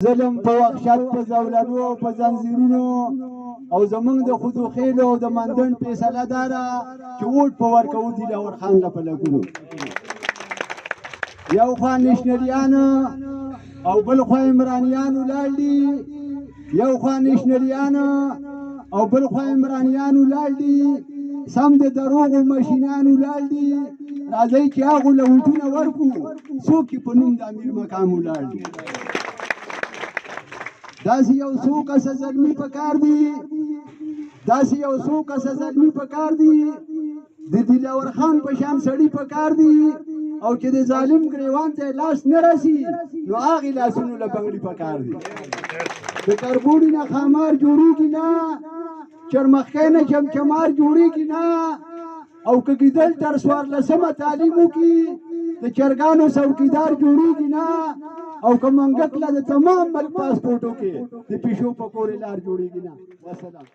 ظلم په وحشت په زولنو په زنځیرونو او زمونږ د خودوخیلو او د مندن فیصله دا ده چې ووټ په ورکوو دلاور خان له په لګونو یو خوا نشنلیان او بل خوا عمرانیان ولاړ دي یو خوا نشنلیان او بل خوا عمرانیان ولاړ دي سم د دروغو ماشینان ولاړ دي راځئ چې هغو له ووټونه ورکړو څوک چې په نوم د امیر مقام ولاړ دي داسې یو څو کسه زلمي پکار دي داسې یو څو کسه زلمي پکار دي د دلاور خان په شان سړي پکار دي او چې د ظالم ګریوان ته لاس نه رسي نو هغې لاسونو له بنګړي پکار دي د کربوړي نه خامار جوړېږي نه چرمخکۍ نه چمچمار جوړېږي نه او که ګیدل تر څوارلسمه تعلیم وکړي د چرګانو څوکیدار جوړېږي نه او که منګک له د تمام ملک پاسپورټو کې د پیشو په کورې لار جوړېږي نه. والسلام.